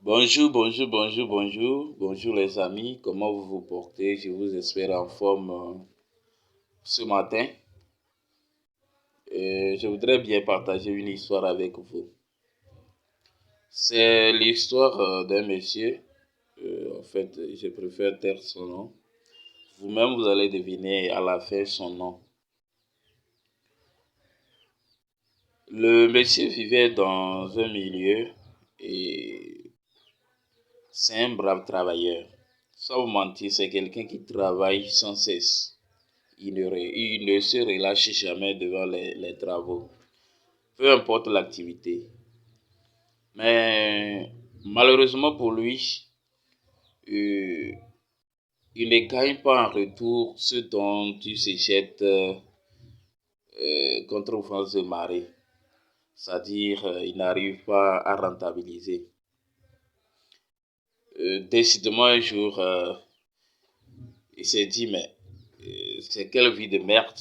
Bonjour les amis, comment vous vous portez? Je vous espère en forme ce matin. Je voudrais bien partager une histoire avec vous. C'est l'histoire d'un monsieur, en fait je préfère taire son nom. Vous-même vous allez deviner à la fin son nom. Le monsieur vivait dans un milieu et c'est un brave travailleur. Sans vous mentir, c'est quelqu'un qui travaille sans cesse. Il ne se relâche jamais devant les travaux, peu importe l'activité. Mais malheureusement pour lui, il ne gagne pas en retour ce dont il se jette contre vents de marée. C'est-à-dire, il n'arrive pas à rentabiliser. Décidément, un jour, il s'est dit, mais c'est quelle vie de merde.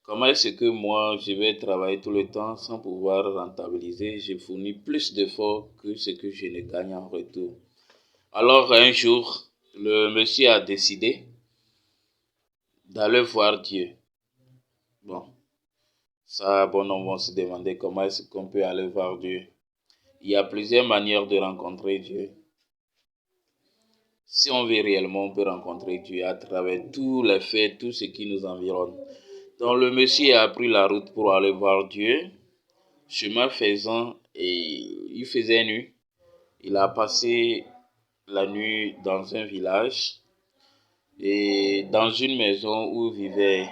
Comment est-ce que moi, je vais travailler tout le temps sans pouvoir rentabiliser? Je fournis plus d'efforts que ce que je ne gagne en retour. Alors, un jour, le monsieur a décidé d'aller voir Dieu. Bon, ça, bon, on va se demander comment est-ce qu'on peut aller voir Dieu. Il y a plusieurs manières de rencontrer Dieu. Si on veut réellement, on peut rencontrer Dieu à travers tous les faits, tout ce qui nous environne. Donc le monsieur a pris la route pour aller voir Dieu. Chemin faisant, et il faisait nuit. Il a passé la nuit dans un village et dans une maison où vivaient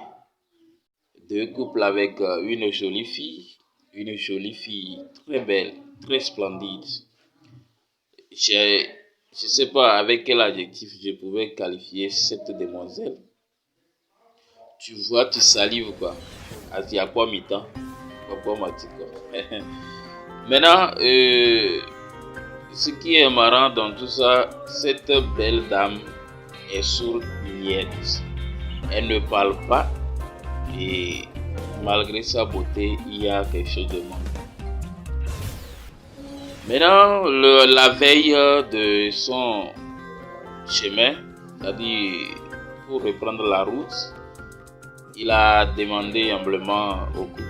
deux couples avec une jolie fille très belle, très splendide. Je ne sais pas avec quel adjectif je pouvais qualifier cette demoiselle. Tu vois, tu salives quoi. À quoi mi-temps? Maintenant, ce qui est marrant dans tout ça, cette belle dame est sourde-muette. Elle ne parle pas et malgré sa beauté, il y a quelque chose de mal. Maintenant, la veille de son chemin, c'est-à-dire pour reprendre la route, il a demandé humblement au couple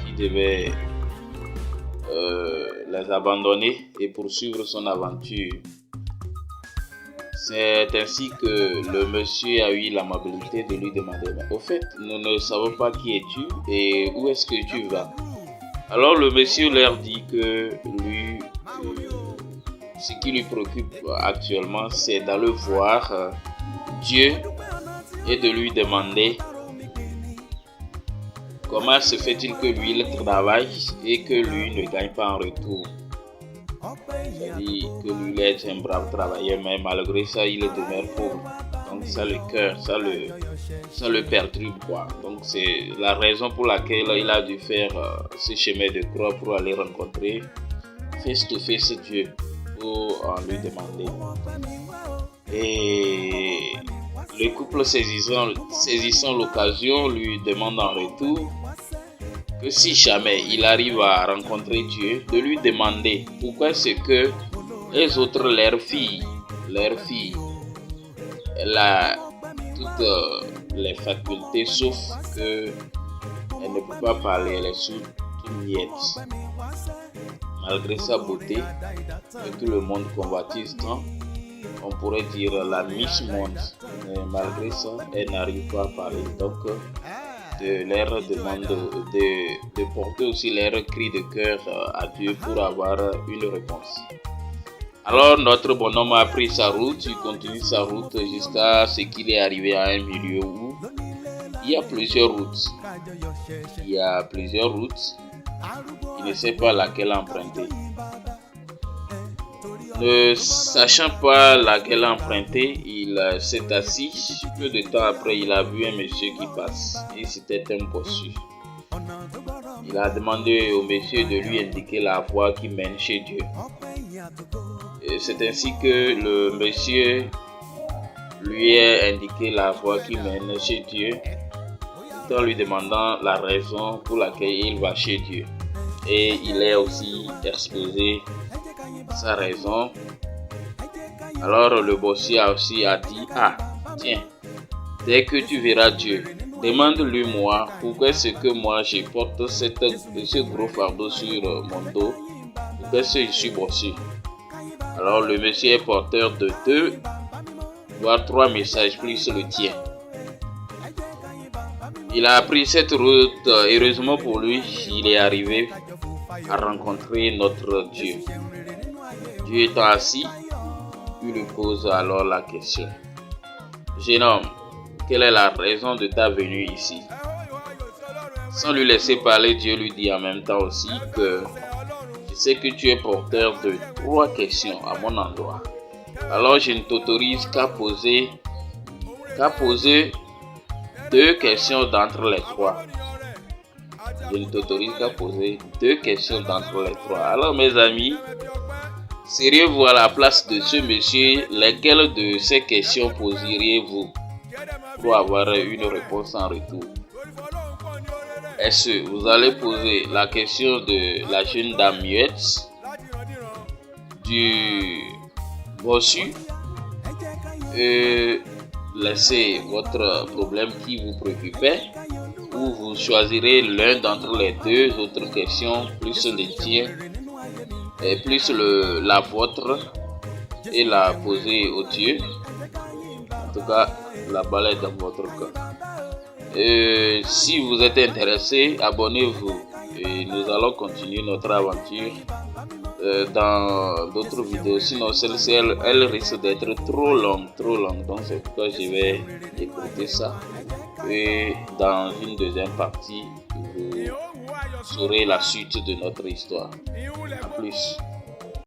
qui devait les abandonner et poursuivre son aventure. C'est ainsi que le monsieur a eu l'amabilité de lui demander, mais au fait, nous ne savons pas qui es-tu et où est-ce que tu vas? Alors le monsieur leur dit que lui, ce qui lui préoccupe actuellement, c'est d'aller voir Dieu et de lui demander comment se fait-il que lui il travaille et que lui ne gagne pas en retour. C'est-à-dire que lui il est un brave travailleur, mais malgré ça il demeure pauvre. Donc ça le cœur, ça le perturbe quoi. Donc c'est la raison pour laquelle il a dû faire ce chemin de croix pour aller rencontrer face to face Dieu pour lui demander. Et le couple saisissant l'occasion lui demande en retour que si jamais il arrive à rencontrer Dieu, de lui demander pourquoi c'est que les autres, leurs filles, elle a toutes les facultés sauf que elle ne peut pas parler, elle est sourde, toute muette. Malgré sa beauté, que tout le monde convoitise tant, on pourrait dire la Miss Monde, mais malgré ça, elle n'arrive pas à parler. Donc, de leur demande de porter aussi leur cri de cœur à Dieu pour avoir une réponse. Alors notre bonhomme a pris sa route, il continue sa route jusqu'à ce qu'il est arrivé à un milieu où il y a plusieurs routes. Il ne sait pas laquelle emprunter. Ne sachant pas laquelle emprunter, il s'est assis. Peu de temps après, il a vu un monsieur qui passe et c'était un bossu. Il a demandé au monsieur de lui indiquer la voie qui mène chez Dieu. Et c'est ainsi que le monsieur lui a indiqué la voie qui mène chez Dieu, tout en lui demandant la raison pour laquelle il va chez Dieu. Et il est aussi exposé sa raison. Alors le bossier aussi a dit, ah, tiens, dès que tu verras Dieu, demande-lui moi, pourquoi est-ce que moi je porte ce gros fardeau sur mon dos, pourquoi est-ce que je suis bossé. Alors le monsieur est porteur de 2, voire 3 messages plus le tien. Il a pris cette route, heureusement pour lui, il est arrivé à rencontrer notre Dieu. Dieu étant assis, il lui pose alors la question. Jeune homme, quelle est la raison de ta venue ici? Sans lui laisser parler, Dieu lui dit en même temps aussi que je sais que tu es porteur de 3 questions à mon endroit. Alors je ne t'autorise qu'à poser 2 questions d'entre les 3. Je ne t'autorise qu'à poser 2 questions d'entre les 3. Alors mes amis, seriez-vous à la place de ce monsieur? Lesquelles de ces questions poseriez-vous pour avoir une réponse en retour? Est-ce que vous allez poser la question de la jeune dame muette, du bossu, laissez votre problème qui vous préoccupait, ou vous choisirez l'un d'entre les 2 autres questions, plus les tiens, et plus la vôtre, et la poser au Dieu. En tout cas, la balle est dans votre cœur. Si vous êtes intéressé, abonnez-vous et nous allons continuer notre aventure dans d'autres vidéos. Sinon, celle-ci, elle risque d'être trop longue. Donc, c'est pourquoi je vais écouter ça. Et dans une deuxième partie, vous saurez la suite de notre histoire. À plus.